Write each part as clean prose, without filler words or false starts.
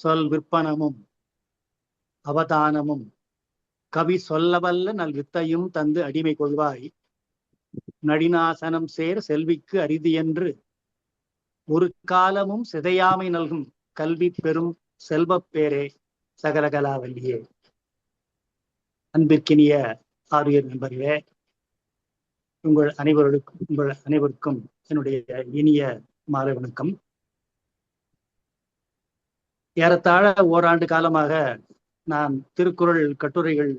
சொல் விற்பனமும் அவதானமும் கவி சொல்லவல்ல நல் வித்தையும் தந்து அடிமை கொள்வாய் நடினாசனம் சேர் செல்விக்கு அரிது என்று ஒரு காலமும் சிதையாமை நல்கும் கல்வி பெறும் செல்வப் பேரே சகலகலாவல்லியே. அன்பிற்கினிய ஆரியர் நண்பர்களே, உங்கள் அனைவருக்கும் என்னுடைய இனிய மாலை வணக்கம். ஏறத்தாழ ஓராண்டு காலமாக நான் திருக்குறள் கட்டுரைகள்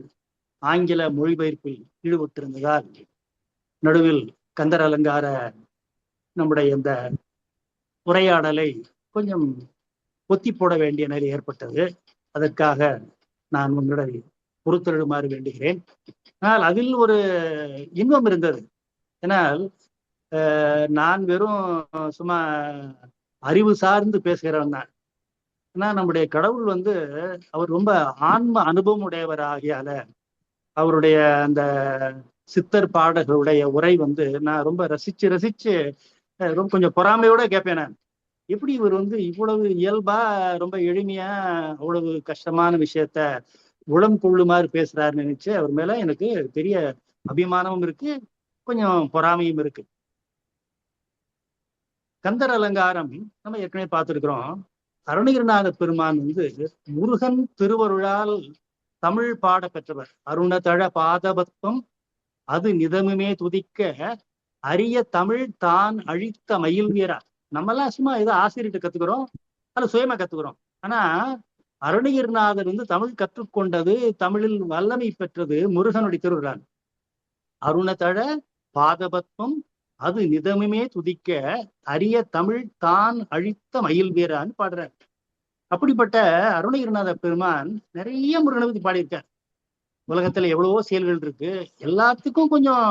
ஆங்கில மொழிபெயர்ப்பில் ஈடுபட்டிருந்ததால் நடுவில் கந்தர் அலங்கார நம்முடைய இந்த உரையாடலை கொஞ்சம் ஒத்தி போட வேண்டிய நிலை ஏற்பட்டது. அதற்காக நான் உங்களை பொறுத்தெழுமாறு வேண்டுகிறேன். ஆனால் அதில் ஒரு இன்பம் இருந்தது. ஏன்னால் நான் வெறும் சும்மா அறிவு சார்ந்து பேசுகிறவன் தான். ஏன்னா நம்முடைய கடவுள் அவர் ரொம்ப ஆன்ம அனுபவம் உடையவர் ஆகியால அவருடைய அந்த சித்தர் பாடல்களுடைய உரை நான் ரொம்ப ரசிச்சு ரொம்ப கொஞ்சம் பொறாமையோட கேட்பேன். நான் எப்படி இவர் இவ்வளவு இயல்பா ரொம்ப எளிமையா அவ்வளவு கஷ்டமான விஷயத்த உளம் கொள்ளுமாறு பேசுறாருன்னு நினைச்சு அவர் மேல எனக்கு பெரிய அபிமானமும் இருக்கு, கொஞ்சம் பொறாமையும் இருக்கு. கந்தர் அலங்காரம் நம்ம ஏற்கனவே பார்த்திருக்கிறோம். அருணகிரிநாத பெருமான் முருகன் திருவருளால் தமிழ் பாட பெற்றவர். அருணதழ பாதபத்வம் அது நிதமுமே துதிக்க அரிய தமிழ் தான் அழித்த மயில் வீரா. நம்மெல்லாம் சும்மா ஏதோ ஆசிரியர்கிட்ட கத்துக்கிறோம், அதில் சுயமா கத்துக்கிறோம். ஆனா அருணகிரிநாதர் தமிழ் கற்றுக்கொண்டது, தமிழில் வல்லமை பெற்றது முருகனுடைய திருவிழா. அருணதழ பாதபத்வம் அது நிதமுமே துதிக்க அரிய தமிழ் தான் அழித்த மயில் வீரான்னு பாடுறார். அப்படிப்பட்ட அருணகிரிநாத பெருமான் நிறைய முருகனை பத்தி பாடியிருக்கார். உலகத்துல எவ்வளவோ செயல்கள் இருக்கு, எல்லாத்துக்கும் கொஞ்சம்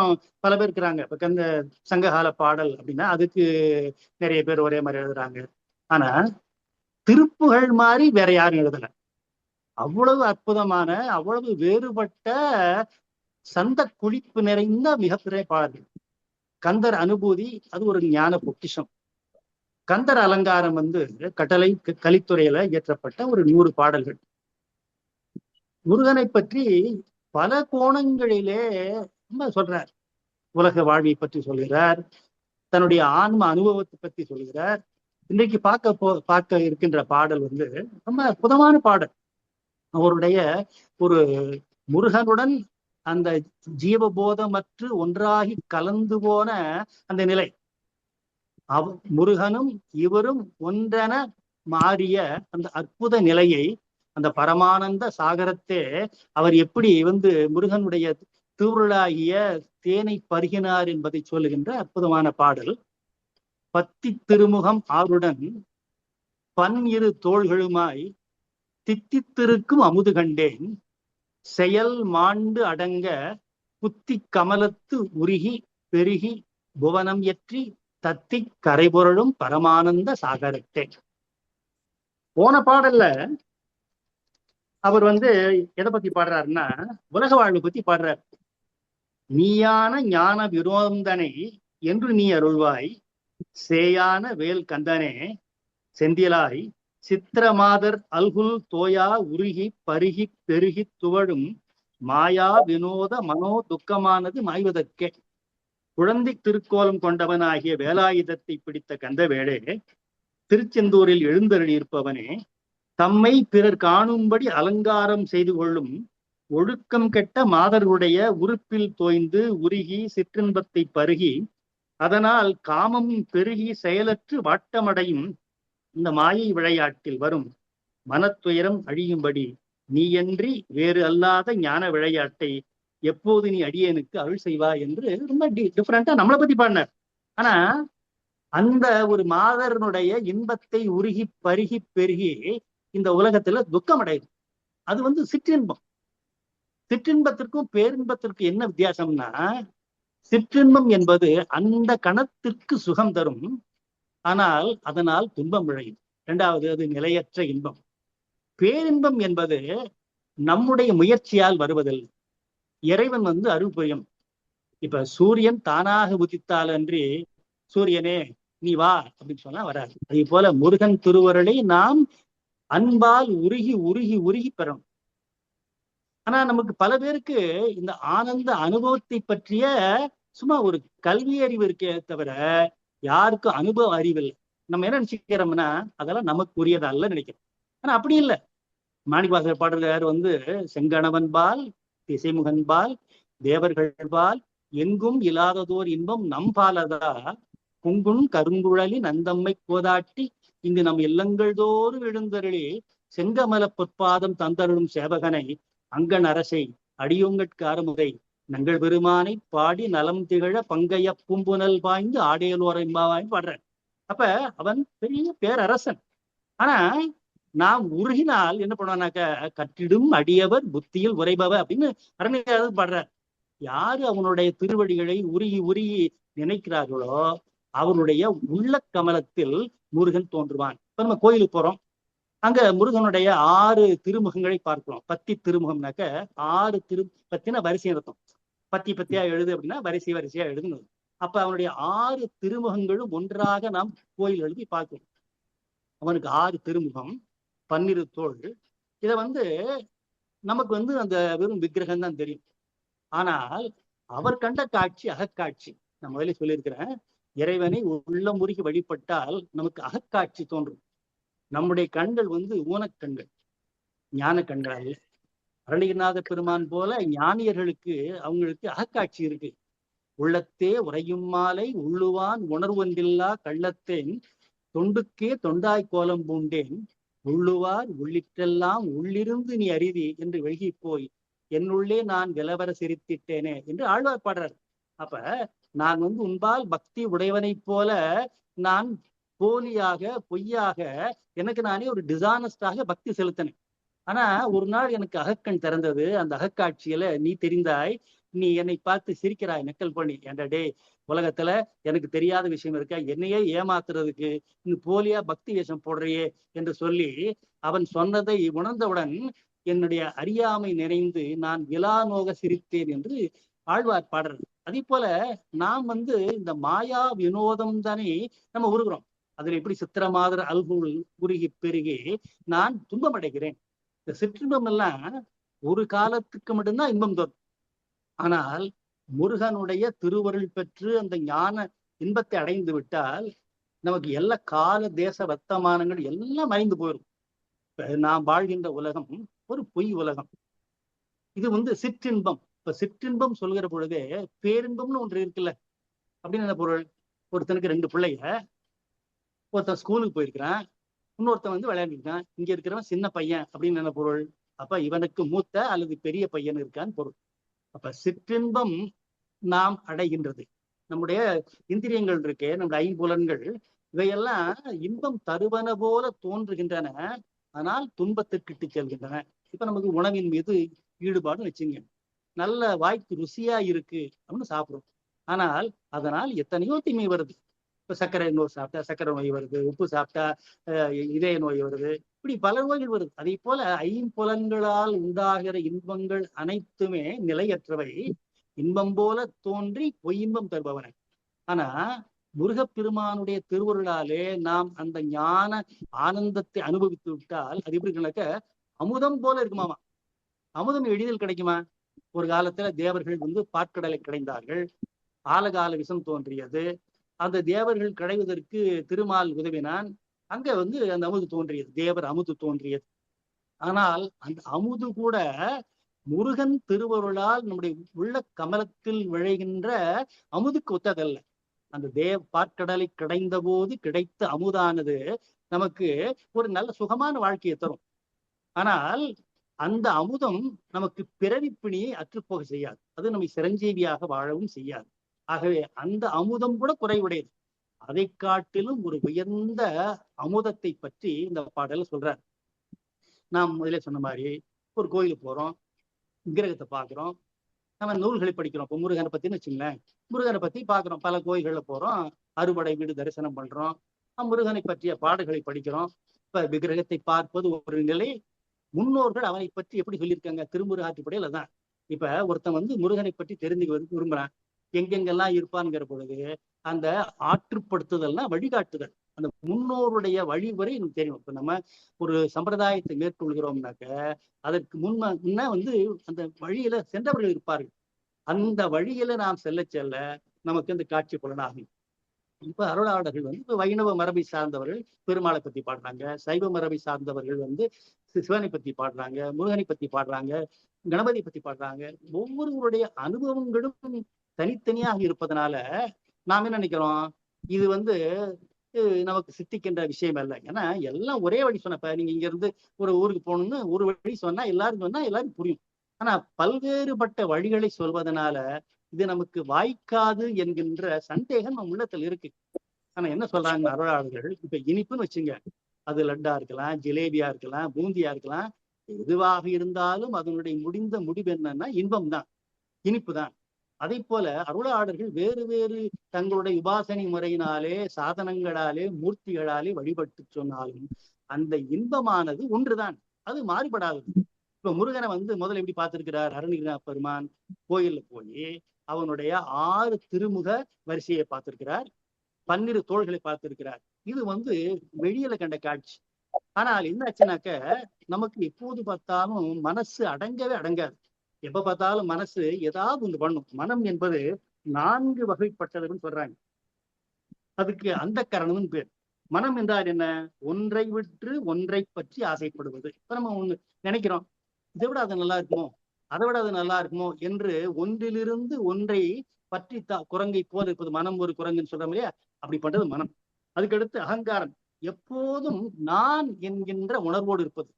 பல பேர் இருக்கிறாங்க. இப்ப இந்த சங்ககால பாடல் அப்படின்னா அதுக்கு நிறைய பேர் ஒரே மாதிரி எழுதுறாங்க. ஆனா திருப்புகழ் மாதிரி வேற யாரும் எழுதல. அவ்வளவு அற்புதமான, அவ்வளவு வேறுபட்ட சந்த குளிப்பு நிறைந்த மிகப்பெரிய பாடல்கள். கந்தர் அனுபூதி அது ஒரு ஞான பொக்கிஷம். கந்தர் அலங்காரம் கட்டளை கலித்துறையில இயற்றப்பட்ட ஒரு 100 பாடல்கள். முருகனை பற்றி பல கோணங்களிலே ரொம்ப சொல்றார். உலக வாழ்வை பற்றி சொல்கிறார், தன்னுடைய ஆன்ம அனுபவத்தை பற்றி சொல்கிறார். இன்றைக்கு பார்க்க இருக்கின்ற பாடல் ரொம்ப அற்புதமான பாடல். அவருடைய ஒரு முருகனுடன் அந்த ஜீவபோதமற்று ஒன்றாகி கலந்து போன அந்த நிலை, முருகனும் இவரும் ஒன்றென மாறிய அந்த அற்புத நிலையை, அந்த பரமானந்த சாகரத்தே அவர் எப்படி முருகனுடைய திருவுருளாகிய தேனை பருகினார் என்பதை சொல்லுகின்ற அற்புதமான பாடல். பத்தி திருமுகம் ஆருடன் பன் இரு தோள்களுமாய் தித்தித்திருக்கும் அமுது கண்டேன் செயல் மாண்டு அடங்க புத்தி கமலத்து உருகி பெருகி புவனம் எற்றி தத்தி கரைபொருளும் பரமானந்த சாகரத்தே. போன பாடல்ல அவர் எதை பத்தி பாடுறாருன்னா உலக வாழ்வு பத்தி பாடுறார். நீயான ஞான விரோந்தனை என்று நீ அருள்வாய் சேயான வேல் கந்தனே செந்திலாய் சித்திரமாதர் அல்குல் தோயா உருகி பருகி பெருகி துவழும் மாயா வினோத மனோ துக்கமானது மாய்வதற்கே. குழந்தை திருக்கோலம் கொண்டவனாகிய வேலாயுதத்தை பிடித்த கந்தவேளே, திருச்செந்தூரில் எழுந்தருளியிருப்பவனே, தம்மை பிறர் காணும்படி அலங்காரம் செய்து கொள்ளும் ஒழுக்கம் கெட்ட மாதருடைய உறுப்பில் தோய்ந்து உருகி சிற்றின்பத்தை பருகி அதனால் காமம் பெருகி செயலற்று வாட்டமடையும் இந்த மாயை விளையாட்டில் வரும் மனத்துயரம் அழியும்படி நீயன்றி வேறு அல்லாத ஞான விளையாட்டை எப்போது நீ அடியனுக்கு அருள் செய்வா என்று ரொம்ப டிஃபரெண்டா நம்மளை பத்தி பாடினார். ஆனா அந்த ஒரு மாதரனுடைய இன்பத்தை உருகி பருகி பெருகி இந்த உலகத்துல துக்கம் அடையுது. அது சிற்றின்பம். சிற்றின்பத்திற்கும் பேரின்பத்திற்கும் என்ன வித்தியாசம்னா, சிற்றின்பம் என்பது அந்த கணத்திற்கு சுகம் தரும், ஆனால் அதனால் துன்பம் விளையும். இரண்டாவது, அது நிலையற்ற இன்பம். பேரின்பம் என்பது நம்முடைய முயற்சியால் வருவதில்லை, இறைவன் அருள் புரியும். இப்ப சூரியன் தானாக உதித்தால் அன்றி சூரியனே நீ வா அப்படின்னு சொன்னா வராது. அதே போல முருகன் திருவருளை நாம் அன்பால் உருகி உருகி உருகி பெறணும். ஆனா நமக்கு பல பேருக்கு இந்த ஆனந்த அனுபவத்தை பற்றிய சும்மா ஒரு கல்வி அறிவு இருக்கே தவிர யாருக்கும் அனுபவ அறிவு இல்லை. நம்ம என்ன நினைச்சுக்கிறோம்னா அதெல்லாம் நமக்கு உரியதா இல்ல நினைக்கிறோம். ஆனா அப்படி இல்லை. மாணிக்கவாசகர் பாடல்கார் செங்கணவன்பால் திசைமுகன்பால் தேவர்கள்பால் எங்கும் இல்லாததோர் இன்பம் நம்பாலதா குங்குண் கருங்குழலி நந்தம்மை கோதாட்டி இங்கு நம் இல்லங்கள் தோறும் எழுந்தருளி செங்கமல பொற்பாதம் தந்தருளும் சேவகனை அங்கன் அரசை அடியோங்கட்கு அறமுறை நங்கள் பெருமானை பாடி நலம் திகழ பங்கைய பூம்புனல் பாய்ந்து ஆடையலோரம்பாவாய் பாடுறேன். அப்ப அவன் பெரிய பேரரசன். ஆனா நாம் உருகினால் என்ன பண்ணுவானாக்க கற்றிடும் அடியவர் புத்தியில் உரைபவர் அப்படின்னு அரண்யாவது பாடுறார். யாரு அவனுடைய திருவடிகளை உருகி உருகி நினைக்கிறார்களோ அவருடைய உள்ள கமலத்தில் முருகன் தோன்றுவான். இப்ப நம்ம கோயிலுக்கு போறோம், அங்க முருகனுடைய 6 திருமுகங்களை பார்க்கிறோம். பத்தி திருமுகம்னாக்க 6 பத்தின வரிசை அர்த்தம். பத்தி பத்தியா எழுது அப்படின்னா வரிசை வரிசையா எழுதுனது. அப்ப அவனுடைய 6 திருமுகங்களும் ஒன்றாக நாம் கோயில் எழுதி பார்க்கிறோம். அவனுக்கு 6 திருமுகம் 12 தோள். இத நமக்கு அந்த வெறும் விக்கிரகம் தான் தெரியும். ஆனால் அவர் கண்ட காட்சி அகக்காட்சி. நான் முதல்ல சொல்லியிருக்கிறேன், இறைவனை உள்ளம் உருகி வழிபட்டால் நமக்கு அகக்காட்சி தோன்றும். நம்முடைய கண்கள் ஊனக்கண்கள், ஞான கண்கள் அல்ல. அருணகிரிநாத பெருமான் போல ஞானியர்களுக்கு அவங்களுக்கு அகக்காட்சி இருக்கு. உள்ளத்தே உறையும் மாலை உள்ளுவான் உணர்வொன்றில்லா கள்ளத்தேன் தொண்டுக்கே தொண்டாய் கோலம் பூண்டேன் உள்ளுவார் உள்ளிட்டெல்லாம் உள்ளிருந்து நீ அறிவி என்று வெளிகி போய் என்னுள்ளே நான் விலவர சிரித்திட்டேனே என்று ஆழ்வார் பாடுறார். அப்ப நான் உன்பால் பக்தி உடையவனைப் போல நான் போலியாக பொய்யாக எனக்கு நானே ஒரு டிசானஸ்டாக பக்தி செலுத்தினேன். ஆனா ஒரு நாள் எனக்கு அகக்கண் திறந்தது. அந்த அகக்காட்சியில நீ தெரிந்தாய். நீ என்னை பார்த்து சிரிக்கிறாய் நக்கல் பண்ணி. ஏன்டா டே, உலகத்துல எனக்கு தெரியாத விஷயம் இருக்கா, என்னையே ஏமாத்துறதுக்கு நீ போலியா பக்தி வேஷம் போடுறியே என்று சொல்லி அவன் சொன்னதை உணர்ந்தவுடன் என்னுடைய அறியாமை நிறைந்து நான் விலாநோக சிரித்தேன் என்று ஆழ்வார் பாடுறது. அதே போல நாம் இந்த மாயா வினோதம் தானே நம்ம உருகிறோம். அதுல எப்படி சித்திரமாதர் அல்குள் உருகி பெருகி நான் துன்பம் அடைகிறேன். இந்த சிற்றின்பம் எல்லாம் ஒரு காலத்துக்கு மட்டும்தான் இன்பம் தரும். ஆனால் முருகனுடைய திருவருள் பெற்று அந்த ஞான இன்பத்தை அடைந்து விட்டால் நமக்கு எல்லா கால தேச வர்த்தமானங்கள் எல்லாம் மறைந்து போயிடும். நாம் வாழ்கின்ற உலகம் ஒரு பொய் உலகம். இது சிற்றின்பம். இப்ப சிற்றின்பம் சொல்கிற பொழுதே பேரின்பம்னு ஒன்று இருக்குல்ல. அப்படின்னு என்ன பொருள்? ஒருத்தனுக்கு 2 பிள்ளைங்க, ஒருத்தன் ஸ்கூலுக்கு போயிருக்கிறான், இன்னொருத்தன் விளையாண்டுருக்கான். இங்க இருக்கிறவன் சின்ன பையன் அப்படின்னு என்ன பொருள்? அப்ப இவனுக்கு மூத்த அல்லது பெரிய பையன் இருக்கான்னு பொருள். அப்ப சிற்றின்பம் நாம் அடைகின்றது. நம்முடைய இந்திரியங்கள் இருக்கே, நம்முடைய ஐம்புலன்கள், இவையெல்லாம் இன்பம் தருவன போல தோன்றுகின்றன, ஆனால் துன்பத்திற்கு செல்கின்றன. இப்ப நமக்கு உணவின் மீது ஈடுபாடு வச்சுங்க, நல்ல வாய்க்கு ருசியா இருக்கு அப்படின்னு சாப்பிடும். ஆனால் அதனால் எத்தனையோ தீமை வருது. இப்ப சர்க்கரை நோய் சாப்பிட்டா சர்க்கரை நோய் வருது, உப்பு சாப்பிட்டா இதய நோய் வருது, இப்படி பல நோய்கள் வருது. அதே போல ஐம்புலன்களால் உண்டாகிற இன்பங்கள் அனைத்துமே நிலையற்றவை, இன்பம் போல தோன்றி பொய்யின்பம் தருபவன. ஆனா முருகப்பெருமானுடைய திருவருளாலே நாம் அந்த ஞான ஆனந்தத்தை அனுபவித்து விட்டால் அது எப்படி இருக்குனாக்க அமுதம் போல இருக்குமாமா. அமுதம் எளிதில் கிடைக்குமா? ஒரு காலத்துல தேவர்கள் பாற்கடலை கிடைந்தார்கள், ஆலகால விஷம் தோன்றியது. அந்த தேவர்கள் கிடைவதற்கு திருமால் உதவினான். அங்க அந்த அமுது தோன்றியது, தேவர் அமுது தோன்றியது. ஆனால் அந்த அமுது கூட முருகன் திருவருளால் நம்முடைய உள்ள கமலத்தில் விளைகின்ற அமுதுக்கு ஒத்ததல்ல. அந்த பாற்கடலை கிடைந்த போது கிடைத்த அமுதானது நமக்கு ஒரு நல்ல சுகமான வாழ்க்கையை தரும். ஆனால் அந்த அமுதம் நமக்கு பிறவி பிணியை அற்றுப்போக செய்யாது, அது நம்மை சிரஞ்சீவியாக வாழவும் செய்யாது. ஆகவே அந்த அமுதம் கூட குறைவுடையது. அதை காட்டிலும் ஒரு உயர்ந்த அமுதத்தை பற்றி இந்த பாடல சொல்றார். நாம் முதலே சொன்ன மாதிரி ஒரு கோயிலுக்கு போறோம், விக்கிரகத்தை பார்க்கிறோம், நம்ம நூல்களை படிக்கிறோம். இப்போ முருகனை பத்தின்னு வச்சுங்களேன், முருகனை பத்தி பார்க்கிறோம், பல கோயில்கள்ல போறோம், அறுபடை வீடு தரிசனம் பண்றோம், முருகனை பற்றிய பாடல்களை படிக்கிறோம். இப்ப விக்கிரகத்தை பார்ப்பது ஒரு நிலை. முன்னோர்கள் அவனை பற்றி எப்படி சொல்லியிருக்காங்க? திருமுருகாற்றுப்படையில தான். இப்ப ஒருத்தன் முருகனை பற்றி தெரிந்து விரும்புறான், எங்கெங்கெல்லாம் இருப்பான்ங்கிற பொழுது அந்த ஆற்றுப்படுத்துதல்னா வழிகாட்டுதல். அந்த முன்னோருடைய வழிமுறை எனக்கு தெரியும். இப்ப நம்ம ஒரு சம்பிரதாயத்தை மேற்கொள்கிறோம்னாக்க அதற்கு முன்ன அந்த வழியில சென்றவர்கள் இருப்பார்கள். அந்த வழியில நாம் செல்ல செல்ல நமக்கு அந்த காட்சி புலனாகும். இப்ப அருளாளர்கள் இப்ப வைணவ மரபை சார்ந்தவர்கள் பெருமாளை பத்தி பாடுறாங்க, சைவ மரபை சார்ந்தவர்கள் சிவனை பத்தி பாடுறாங்க, முருகனை பத்தி பாடுறாங்க, கணபதி பத்தி பாடுறாங்க. ஒவ்வொருவருடைய அனுபவங்களும் தனித்தனியாக இருப்பதனால நாம் என்ன நினைக்கிறோம், இது நமக்கு சித்திக்கின்ற விஷயம் அல்ல. ஏன்னா எல்லாம் ஒரே வழி சொன்னப்ப நீங்க இங்க இருந்து ஒரு ஊருக்கு போகணும்னு ஒரு வழி சொன்னா எல்லாரும் புரியும். ஆனா பல்வேறுபட்ட வழிகளை சொல்வதனால இது நமக்கு வாய்க்காது என்கின்ற சந்தேகம் நம்ம உள்ளத்துல இருக்கு. ஆனா என்ன சொல்றாங்க அருளாளர்கள், இப்ப இனிப்புன்னு வச்சுங்க, அது லட்டா இருக்கலாம், ஜிலேபியா இருக்கலாம், பூந்தியா இருக்கலாம், எதுவாக இருந்தாலும் அதனுடைய முடிந்த முடிவு என்னன்னா இன்பம் தான், இனிப்பு தான். அதை போல அருளாளர்கள் வேறு வேறு தங்களுடைய உபாசனை முறையினாலே சாதனங்களாலே மூர்த்திகளாலே வழிபட்டு சொன்னாலும் அந்த இன்பமானது ஒன்றுதான், அது மாறுபடாதது. இப்ப முருகனை முதல்ல எப்படி பார்த்திருக்கிறார் அருணகிரிநாத பெருமான், கோயில்ல போய் அவனுடைய 6 திருமுக வரிசையை பார்த்திருக்கிறார், 12 தோள்களை பார்த்திருக்கிறார். இது வெளியில கண்ட காட்சி. ஆனால் என்ன ஆச்சுனாக்க நமக்கு எப்போது பார்த்தாலும் மனசு அடங்கவே அடங்காது. எப்ப பார்த்தாலும் மனசு ஏதாவது ஒன்று பண்ணும். மனம் என்பது 4 வகைப்பட்டதுன்னு சொல்றாங்க. அதுக்கு அந்த கரணம்னு பேர். மனம் என்றால் என்ன? ஒன்றை விட்டு ஒன்றை பற்றி ஆசைப்படுவது. இப்ப நம்ம ஒண்ணு நினைக்கிறோம், இதை விட அது நல்லா இருக்குமோ, அதை விட அது நல்லா இருக்குமோ என்று ஒன்றிலிருந்து ஒன்றை பற்றி குரங்கை போல இருப்பது மனம். ஒரு குரங்குன்னு சொல்றோம் இல்லையா, அப்படி பண்றது மனம். அதுக்கடுத்து அகங்காரம், எப்போதும் நான் என்கின்ற உணர்வோடு இருப்பது.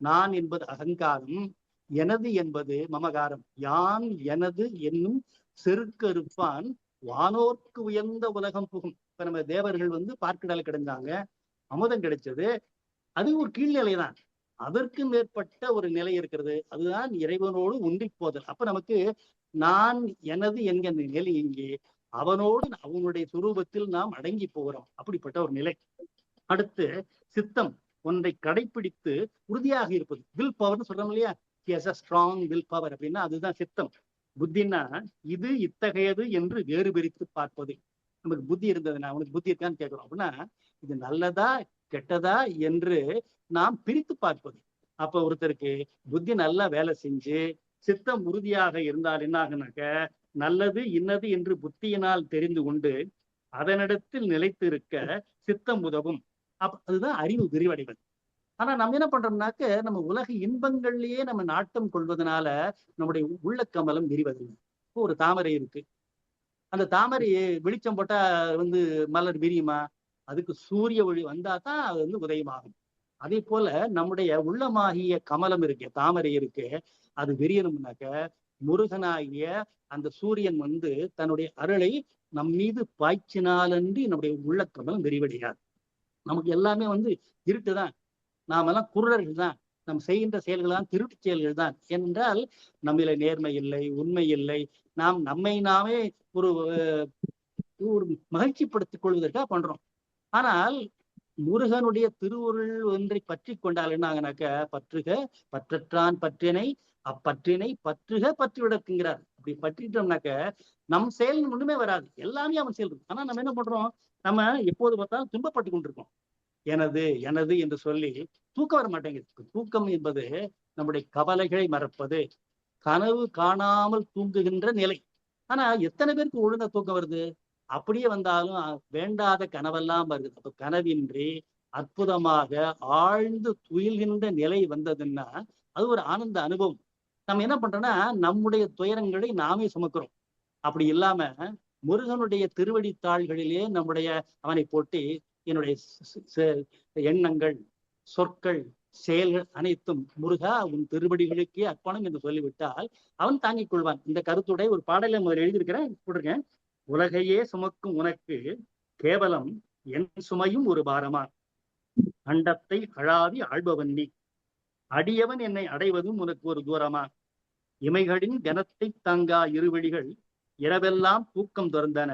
நான் என்பது அகங்காரம், எனது என்பது மமகாரம். யான் எனது என்னும் செருக்கறுப்பான் வானோர்க்கு உயர்ந்த உலகம் புகும். இப்ப நம்ம தேவர்கள் பார்க்கடலை கிடைஞ்சாங்க, அமுதம் கிடைச்சது, அது ஒரு கீழ்நிலை தான். அதற்கு மேற்பட்ட ஒரு நிலை இருக்கிறது, அதுதான் இறைவனோடு ஒன்றி போதல். அப்ப நமக்கு நான் எனது என்கின்ற நிலை இங்கே அவனோடு அவனுடைய சுரூபத்தில் நாம் அடங்கி போகிறோம். அப்படிப்பட்ட ஒரு நிலை. அடுத்து சித்தம், ஒன்றை கடைபிடித்து உறுதியாக இருப்பது. வில் பவர்னு சொல்றோம் இல்லையா, ஸ்ட்ராங் வில் பவர் அப்படின்னா அதுதான் சித்தம். புத்தின்னா இது இத்தகையது என்று வேறு பிரித்து பார்ப்பது. நமக்கு புத்தி இருந்ததுன்னா அவனுக்கு புத்தி இருக்கான்னு கேட்கிறோம் அப்படின்னா இது நல்லதா கெட்டதா என்று நாம் பிரித்து பார்ப்பது. அப்ப ஒருத்தருக்கு புத்தி நல்லா வேலை செஞ்சு சித்தம் உறுதியாக இருந்தால் என்ன ஆகுனாக்க நல்லது இன்னது என்று புத்தியினால் தெரிந்து கொண்டு அதனிடத்தில் நிலைத்து இருக்க சித்தம் உதவும். அதுதான் அறிவு விரிவடைவது. ஆனா நம்ம என்ன பண்றோம்னாக்க நம்ம உலக இன்பங்கள்லயே நம்ம நாட்டம் கொள்வதனால நம்முடைய உள்ள கமலம் விரிவதில்லை. இப்போ ஒரு தாமரை இருக்கு, அந்த தாமரையை வெளிச்சம் போட்டா மலர் விரியுமா? அதுக்கு சூரிய ஒளி வந்தா தான் அது உதயமாகும். அதே போல நம்முடைய உள்ளமாகிய கமலம் இருக்கு, தாமரை இருக்கு, அது விரியணும்னாக்க முருகனாகிய அந்த சூரியன் தன்னுடைய அருளை நம் மீது பாய்ச்சினாலன்றி நம்முடைய உள்ள கமலம் விரிவடையாது. நமக்கு எல்லாமே இருட்டுதான், நாமெல்லாம் குருடர்கள் தான், நம் செய்கின்ற செயல்கள் தான் திருட்டு செயல்கள் தான் என்றால் நம்மில நேர்மை இல்லை, உண்மை இல்லை. நாம் நம்மை நாமே ஒரு மகிழ்ச்சிப்படுத்திக் கொள்வதற்காக பண்றோம். ஆனால் முருகனுடைய திருவுருள் ஒன்றை பற்றி கொண்டால் என்ன ஆகுனாக்க பற்றுக பற்றற்றான் பற்றினை அப்பற்றினை பற்றுக பற்றி விடக்குங்கிறார். அப்படி பற்றிட்டோம்னாக்க நம் செயல் ஒண்ணுமே வராது, எல்லாமே அவன் செயல் இருக்கு. ஆனா நம்ம என்ன பண்றோம், நம்ம எப்போது பார்த்தாலும் துன்பப்பட்டு கொண்டிருக்கோம். எனது எனது என்று சொல்லி தூக்கம் வர மாட்டேங்குது. தூக்கம் என்பது நம்முடைய கவலைகளை மறப்பது, கனவு காணாமல் தூங்குகின்ற நிலை. ஆனா எத்தனை பேருக்கு ஒழுங்கா தூக்கம் வருது? அப்படியே வந்தாலும் வேண்டாத கனவெல்லாம் வருது. அப்ப கனவின்றி அற்புதமாக ஆழ்ந்து துயில்கின்ற நிலை வந்ததுன்னா அது ஒரு ஆனந்த அனுபவம். நம்ம என்ன பண்றோம்னா நம்முடைய துயரங்களை நாமே சுமக்கிறோம். அப்படி இல்லாம முருகனுடைய திருவடித்தாள்களிலே நம்முடைய அவனை போட்டி என்னுடைய எண்ணங்கள் சொற்கள் செயல்கள் அனைத்தும் முருகா உன் திருவடிகளுக்கே அர்ப்பணம் என்று சொல்லிவிட்டால் அவன் தாங்கிக் கொள்வான். இந்த கருத்துடைய ஒரு பாடலை முதல் எழுதியிருக்கிறேன், போட்டிருக்கேன். உலகையே சுமக்கும் உனக்கு கேவலம் என் சுமையும் ஒரு பாரமா, அண்டத்தை அழாதி ஆழ்பவன் நீ, அடியவன் என்னை அடைவதும் உனக்கு ஒரு தூரமா, இமைகளின் கனத்தை தாங்கா இருவழிகள் இரவெல்லாம் தூக்கம் துறந்தன,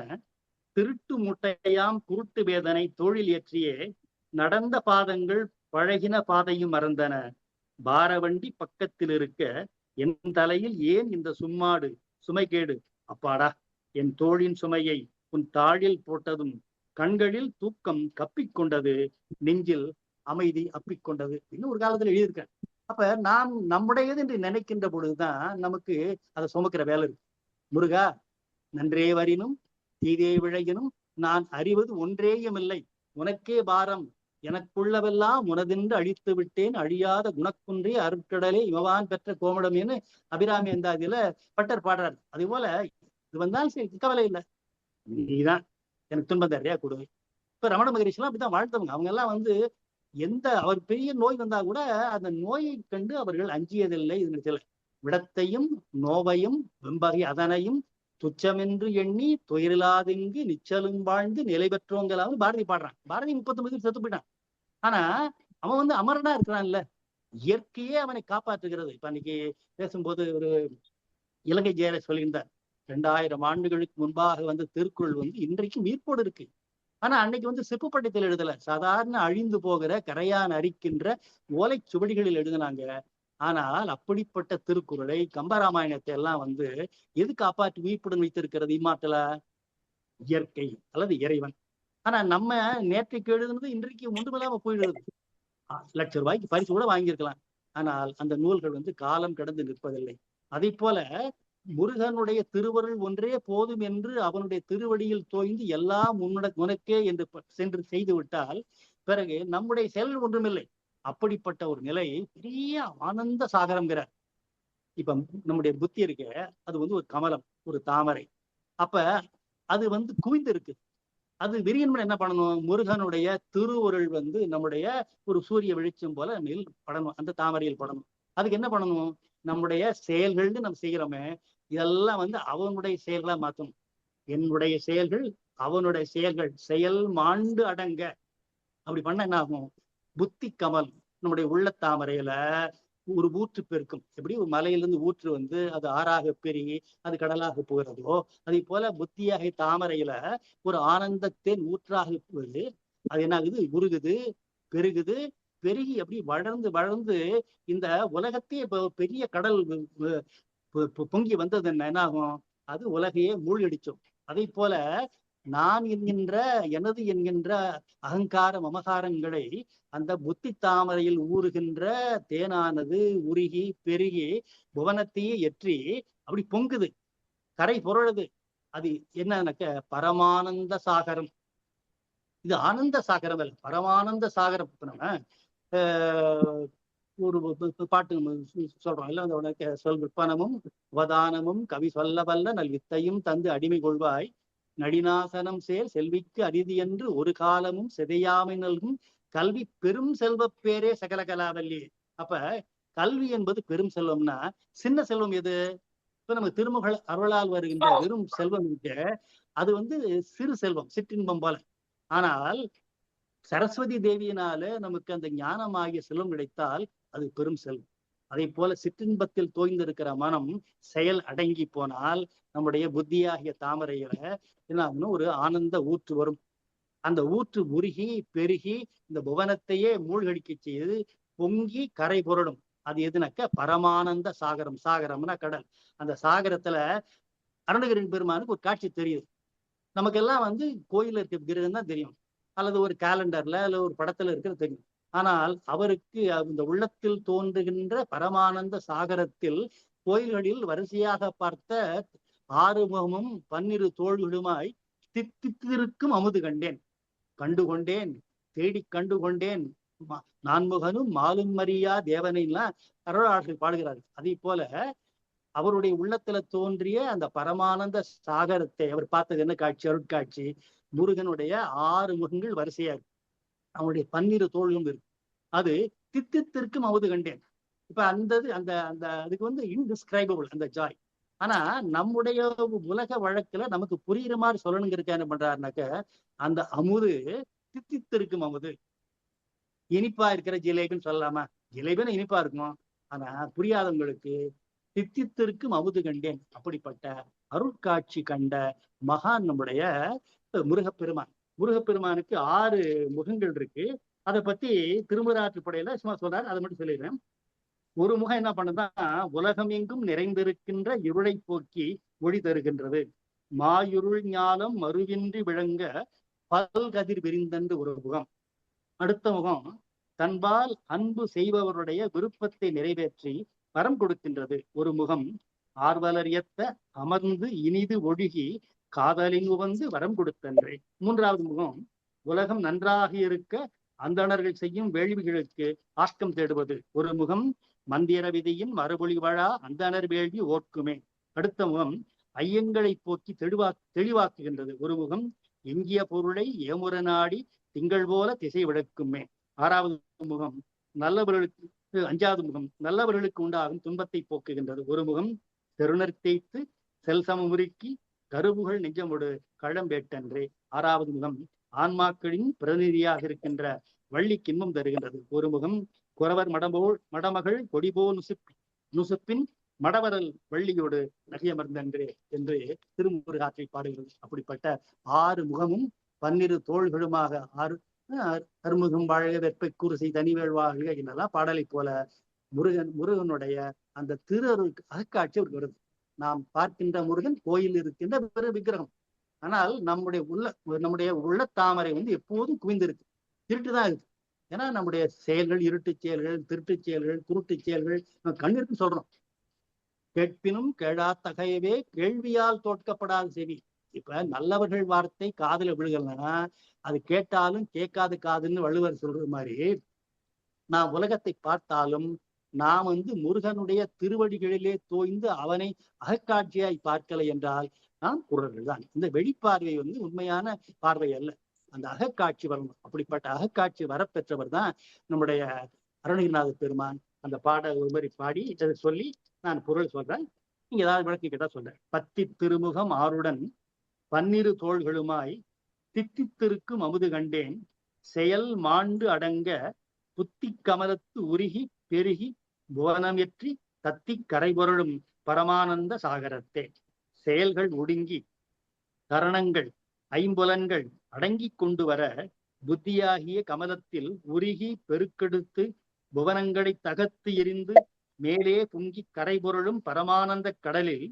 திருட்டு மூட்டையாம் குருட்டு வேதனை தோளில் ஏற்றியே நடந்த பாதங்கள் பழகின பாதையும் மறந்தன, பாரவண்டி பக்கத்தில் இருக்க என் தலையில் ஏன் இந்த சும்மாடு சுமைகேடு, அப்பாடா என் தோளின் சுமையை உன் தாழில் போட்டதும் கண்களில் தூக்கம் கப்பிக்கொண்டது, நெஞ்சில் அமைதி அப்பிக்கொண்டது இன்னும் ஒரு காலத்துல எழுதியிருக்கேன். அப்ப நாம் நம்முடையது என்று நினைக்கின்ற பொழுதுதான் நமக்கு அதை சுமக்கிற வேலை இருக்கு. முருகா, நன்றே வரினும் தீதே விழையினும் நான் அறிவது ஒன்றேயும் இல்லை, உனக்கே பாரம், எனக்குள்ளவெல்லாம் உனதென்று அழித்து விட்டேன், அழியாத குணக்குன்றே அருட்கடலே இமவான் பெற்ற கோமடமேன்னு அபிராமி அந்தாதியில பட்டர் பாடுறாரு. அதே போல இது வந்தாலும் சரி, கவலை இல்லை, நீதான் எனக்கு துன்பம் தரையா கொடு. இப்ப ரமண மகரிஷி எல்லாம் அப்படித்தான் வாழ்த்தவங்க. அவங்க எல்லாம் எந்த அவர் பெரிய நோய் வந்தா கூட அந்த நோயை கண்டு அவர்கள் அஞ்சியதில்லை. இது விடத்தையும் நோவையும் வெம்பகை அதனையும் துச்சமென்று எண்ணி துயரில்லாதிங்கு நிச்சலும் வாழ்ந்து நிலை பெற்றவங்களாவது பாரதி பாடுறான். பாரதி 39 செத்து போயிட்டான். ஆனா அவன் அமரனா இருக்கிறான்ல, இயற்கையே அவனை காப்பாற்றுகிறது. இப்ப அன்னைக்கு பேசும்போது ஒரு இலங்கை ஜெயரை சொல்லியிருந்தார், 2000 ஆண்டுகளுக்கு முன்பாக திருக்குறள் இன்றைக்கும் மீட்போடு இருக்கு. ஆனா அன்னைக்கு செப்பு பட்டத்தில் எழுதல, சாதாரண அழிந்து போகிற கரையான் அரிக்கின்ற ஓலை சுவடிகளில் எழுதினாங்க. ஆனால் அப்படிப்பட்ட திருக்குறளை, கம்பராமாயணத்தை எல்லாம் எது காப்பாற்றி உயிர்ப்புடன் வைத்திருக்கிறது? இம்மாற்றலா இயற்கை அல்லது இறைவன். ஆனா நம்ம நேற்றைக்கு எழுதுனது இன்றைக்கு ஒன்றுமில்லாம போயிடுறது. லட்சம் ரூபாய்க்கு பரிசு கூட வாங்கியிருக்கலாம். ஆனால் அந்த நூல்கள் காலம் கடந்து நிற்பதில்லை. அதை போல முருகனுடைய திருவருள் ஒன்றே போதும் என்று அவனுடைய திருவடியில் தோய்ந்து எல்லாம் உனக்கே என்று சென்று செய்து விட்டால் பிறகு நம்முடைய செயல் ஒன்றுமில்லை. அப்படிப்பட்ட ஒரு நிலை பெரிய ஆனந்த சாகரம்ங்கிறார். இப்ப நம்முடைய புத்தி இருக்க, அது ஒரு கமலம், ஒரு தாமரை. அப்ப அது குவிந்து இருக்கு. அது விரியன்மன் என்ன பண்ணணும்? முருகனுடைய திருவருள் நம்முடைய ஒரு சூரிய வெளிச்சம் போல மேல் படணும், அந்த தாமரையில் படணும். அதுக்கு என்ன பண்ணணும்? நம்முடைய செயல்கள்னு நம்ம செய்கிறோமே, இதெல்லாம் அவனுடைய செயல்களா மாத்தணும். என்னுடைய செயல்கள் அவனுடைய செயல்கள், செயல் மாண்டு அடங்க. அப்படி பண்ண என்ன ஆகும்? புத்தி கமல் நம்முடைய உள்ள தாமரையில ஒரு ஊற்று பெருக்கும். எப்படி ஒரு மலையிலிருந்து ஊற்று அது ஆறாக பெருகி அது கடலாக போகிறதோ, அதே போல புத்தியாக தாமரையில ஒரு ஆனந்தத்தின் ஊற்றாக போகுது. அது என்ன ஆகுது? உருகுது, பெருகுது, பெருகி அப்படி வளர்ந்து வளர்ந்து இந்த உலகத்தையே பெரிய கடல் பொங்கி வந்தது. என்ன ஆகும்? அது உலகையே மூழ்கடிச்சோம். அதை போல நான் என்கின்ற, எனது என்கின்ற அகங்கார மமகாரங்களை அந்த புத்தி தாமரையில் ஊறுகின்ற தேனானது உருகி பெருகி புவனத்தையே எற்றி அப்படி பொங்குது, கரை புரழுது. அது என்னன்னாக்க பரமானந்த சாகரம். இது ஆனந்த சாகரம் அல்ல, பரமானந்த சாகரம். நம்ம ஒரு பாட்டு சொல்றோம் இல்ல, உனக்கு சொல் விற்பனமும் அவதானமும் கவி சொல்ல வல்ல நல் வித்தையும் தந்து அடிமை கொள்வாய், நடிநாசனம் சேர் செல்விக்கு அரிதி என்று ஒரு காலமும் சிதையாமை நல்கும் கல்வி பெரும் செல்வ பேரே சகல கலாவல்லி. அப்ப கல்வி என்பது பெரும் செல்வம்னா சின்ன செல்வம் எது? இப்ப நம்ம திருமகள் அருளால் வருகின்ற வெறும் செல்வம் இருக்கு, அது சிறு செல்வம், சிற்றின்பம் போல. ஆனால் சரஸ்வதி தேவியினால நமக்கு அந்த ஞானமாகிய செல்வம் கிடைத்தால் அது பெரும் செல்வம். அதே போல சிற்றின்பத்தில் தோய்ந்திருக்கிற மனம் செயல் அடங்கி போனால் நம்முடைய புத்தியாகிய தாமரையில என்ன ஒரு ஆனந்த ஊற்று வரும். அந்த ஊற்று உருகி பெருகி இந்த புவனத்தையே மூழ்கடிக்க செய்து பொங்கி கரை புரடும். அது எதுனாக்க பரமானந்த சாகரம். சாகரம்னா கடல். அந்த சாகரத்துல அருணகிரின் பெருமானுக்கு ஒரு காட்சி தெரியுது. நமக்கெல்லாம் கோயில்ல இருக்க கிரகம் தான் தெரியும், அல்லது ஒரு கேலண்டர்ல அல்லது ஒரு படத்துல இருக்கிறது தெரியும். ஆனால் அவருக்கு இந்த உள்ளத்தில் தோன்றுகின்ற பரமானந்த சாகரத்தில் கோயில்களில் வரிசையாக பார்த்த ஆறுமுகமும் 12 தோள்களுமாய் தித்தித்திருக்கும் அமுது கண்டேன், கண்டுகொண்டேன், தேடி கண்டுகொண்டேன், நான்முகனும் மாலும் மரியா தேவனைலாம் அருளாளர்கள் பாடுகிறார்கள். அதே போல அவருடைய உள்ளத்துல தோன்றிய அந்த பரமானந்த சாகரத்தை அவர் பார்த்தது என்ன காட்சி? அருட்காட்சி. முருகனுடைய 6 முகங்கள் வரிசையா இருக்கு, அவனுடைய 12 தோள்களும் இருக்கு. அது தித்தித்திற்கும் அமுது கண்டேன். இப்ப அந்த அந்த அதுக்கு இன்டிஸ்கிரைபபிள் அந்த ஜாய். ஆனா நம்முடைய உலக வழக்குல நமக்கு புரியுற மாதிரி சொல்லணுங்கிறதுக்கு என்ன பண்றாருனாக்க, அந்த அமுது தித்தித்திருக்கும் அமுது. இனிப்பா இருக்கிற ஜிலேபின்னு சொல்லலாமா? ஜிலேபின்னு இனிப்பா இருக்கும், ஆனா புரியாதவங்களுக்கு தித்தித்திருக்கும் அமுது கண்டேன். அப்படிப்பட்ட அருட்காட்சி கண்ட மகான் நம்முடைய முருகப்பெருமான். முருகப்பெருமானுக்கு 6 முகங்கள் இருக்கு. அதை பத்தி திருமுறாற்றுப்படையில சும்மா சொல்றாரு, அதை மட்டும் சொல்லிடுறேன். ஒரு முகம் என்ன பண்ணுதான், உலகம் எங்கும் நிறைந்திருக்கின்ற இருளை போக்கி ஒளி தருகின்றது. மாயுருள் ஞானம் மறுவின்றி விளங்க பல்கதிர் விரிந்தன்று ஒரு முகம். அடுத்த முகம் தன்பால் அன்பு செய்பவருடைய விருப்பத்தை நிறைவேற்றி வரம் கொடுக்கின்றது ஒரு முகம். ஆர்வலறியத்த அமர்ந்து இனிது ஒழுகி காதலின் உவந்து வரம் கொடுத்தன்றே. மூன்றாவது முகம் உலகம் நன்றாக இருக்க அந்தணர்கள் செய்யும் வேள்விகளுக்கு ஆக்கம் தேடுவது ஒரு முகம். மந்திர விதியின் மறுபொழி வழா அந்தணர் வேள்வி ஓர்க்குமே. அடுத்த முகம் ஐயங்களை போக்கி தெளிவாக்குகின்றது ஒரு முகம். எங்கிய பொருளை ஏமுற நாடி திங்கள் போல திசை விளக்குமே. ஆறாவது முகம் நல்லவர்களுக்கு அஞ்சாவது முகம் நல்லவர்களுக்கு உண்டாகும் துன்பத்தை போக்குகின்றது ஒரு முகம். தெருணர் தேய்த்து செல்சமுருக்கி கருவுகள் நெஞ்சமோடு களம்பேட்டன்றே. ஆறாவது முகம் ஆன்மாக்களின் பிரதிநிதியாக இருக்கின்ற வள்ளிக்கு இன்பம் தருகின்றது ஒரு முகம். குறவர் மடமகள் கொடிபோல் நுசுப்பின் மடவரல் வள்ளியோடு நகையமர்ந்தன்றே என்று திருமுருகாற்றை பாடுகிறது. அப்படிப்பட்ட 6 முகமும் 12 தோள்களுமாக அருமுகம் வாழக வெப்பை குருசை தனிவேழ்வாக என்னெல்லாம் பாடலை போல முருகனுடைய அந்த திருஅருள் அகக்காட்சி அவருக்கு வருது. நாம் பார்க்கின்ற முருகன் கோயில் இருக்கின்ற பெரு விக்கிரகம். ஆனால் நம்முடைய உள்ள தாமரை எப்போதும் குவிந்திருக்கு, திருட்டுதான் இருக்கு. ஏன்னா நம்முடைய செயல்கள் இருட்டு செயல்கள், திருட்டு செயல்கள், குருட்டு செயல்கள் கண்ணிற்கு சொல்றோம். கேட்பினும் கேளாத்தகையவே கேள்வியால் தோற்கப்படாத செவி. இப்ப நல்லவர்கள் வார்த்தை காதுல விழுகலன்னா அது கேட்டாலும் கேட்காத காதுன்னு வள்ளுவர் சொல்றது மாதிரி, நான் உலகத்தை பார்த்தாலும் நாம் முருகனுடைய திருவடிகளிலே தோய்ந்து அவனை அகக்காட்சியாய் பார்க்கலை என்றால் நாம் குரல்கள் தான். இந்த வெளிப்பார்வை உண்மையான பார்வை அல்ல, அந்த அகக்காட்சி வரணும். அப்படிப்பட்ட அகக்காட்சி வரப்பெற்றவர் தான் நம்முடைய அருணகிரிநாத பெருமான். அந்த பாட ஒரு மாதிரி பாடி இதை சொல்லி நான் பொருள் சொல்றேன், நீங்க ஏதாவது விளக்கி கேட்டா சொல்றேன். 10 திருமுகம் ஆறுடன் 12 தோள்களுமாய் தித்தித்திருக்கும் அமுது கண்டேன் செயல் மாண்டு அடங்க புத்தி கமலத்து உருகி பெருகி புவனமெற்றி தத்தி கரைபொருளும் பரமானந்த சாகரத்தே. செயல்கள் ஒடுங்கி கரணங்கள் ஐம்புலன்கள் அடங்கி கொண்டு வர புத்தியாகிய கமலத்தில் உருகி பெருக்கெடுத்து புவனங்களை தகர்த்து எரிந்து மேலே பொங்கி கரைபொருளும் பரமானந்த கடலில்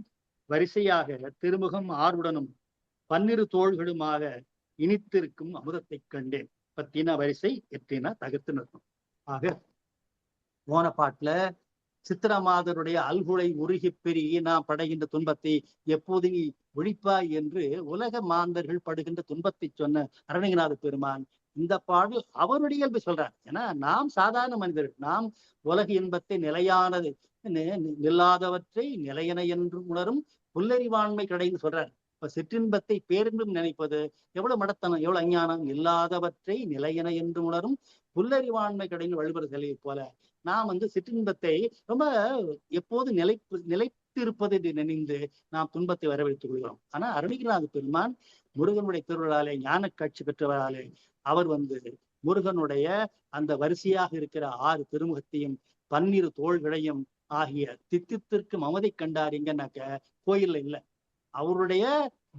வரிசையாக திருமுகம் ஆறுடனும் 12 தோள்களுமாக இனித்திருக்கும் அமுதத்தை கண்டேன். பத்தின வரிசை எத்தின தகர்த்து நிற்கும். ஆக போன பாட்டுல சித்திரமாதருடைய அல்குலை உருகி பெருகி நாம் படுகின்ற துன்பத்தை எப்போது நீ ஒழிப்பாய் என்று உலக மாந்தர்கள் படுகின்ற துன்பத்தை சொன்ன அருணகிரிநாத பெருமான் இந்த பாடல் அவருடைய இயல்பை சொல்றார். ஏன்னா நாம் சாதாரண மனிதர்கள், நாம் உலக இன்பத்தை நிலையானது நில்லாதவற்றை நிலையன என்று உணரும் புல்லறிவாண்மை கடைன்னு சொல்றார். இப்ப சிற்றின்பத்தை பேரின்பம் நினைப்பது எவ்வளவு மடத்தனம், எவ்வளவு அஞ்ஞானம். இல்லாதவற்றை நிலையன என்று உணரும் புல்லறிவாண்மை கடைன்னு வழிபடுற சிலையை போல நாம் சிற்றின்பத்தை ரொம்ப எப்போது நிலைத்திருப்பது நினைந்து நாம் துன்பத்தை வரவழைத்துக் கொள்கிறோம். ஆனா அருணகிரிநாத பெருமான் முருகனுடைய திருவிழாலே ஞான காட்சி பெற்றவராலே அவர் முருகனுடைய அந்த வரிசையாக இருக்கிற 6 திருமுகத்தையும் 12 தோள்களையும் ஆகிய தித்தித்திற்கு மமதை கண்டார். எங்கன்னாக்க கோயில்ல இல்லை, அவருடைய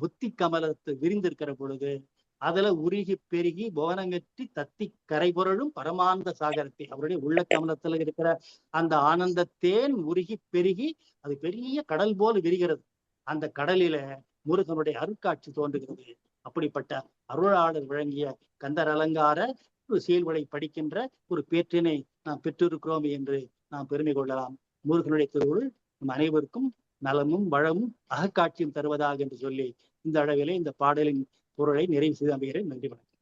புத்தி கமலத்து விரிந்திருக்கிற பொழுது அதுல உருகி பெருகி புவனமெற்றி தத்தி கரைபொருளும் பரமானந்த சாகரத்தை, அவருடைய உள்ள கமலத்துல இருக்கிற அந்த ஆனந்த தேன் உருகி பெருகி அது பெரிய கடல் போல் விரிகிறது. அந்த கடலில முருகனுடைய அருட்காட்சி தோன்றுகிறது. அப்படிப்பட்ட அருளாளர் வழங்கிய கந்தர் அலங்கார ஒரு செயல்களை படிக்கின்ற ஒரு பேற்றினை நாம் பெற்றிருக்கிறோம் என்று நாம் பெருமை கொள்ளலாம். முருகனுடைய திருவுருள் நம் அனைவருக்கும் நலமும் வளமும் அகக்காட்சியும் தருவதாக என்று சொல்லி இந்த அளவிலே இந்த பாடலின் பொருளை நிறைவு செய்து அமைகிறேன். நன்றி, வணக்கம்.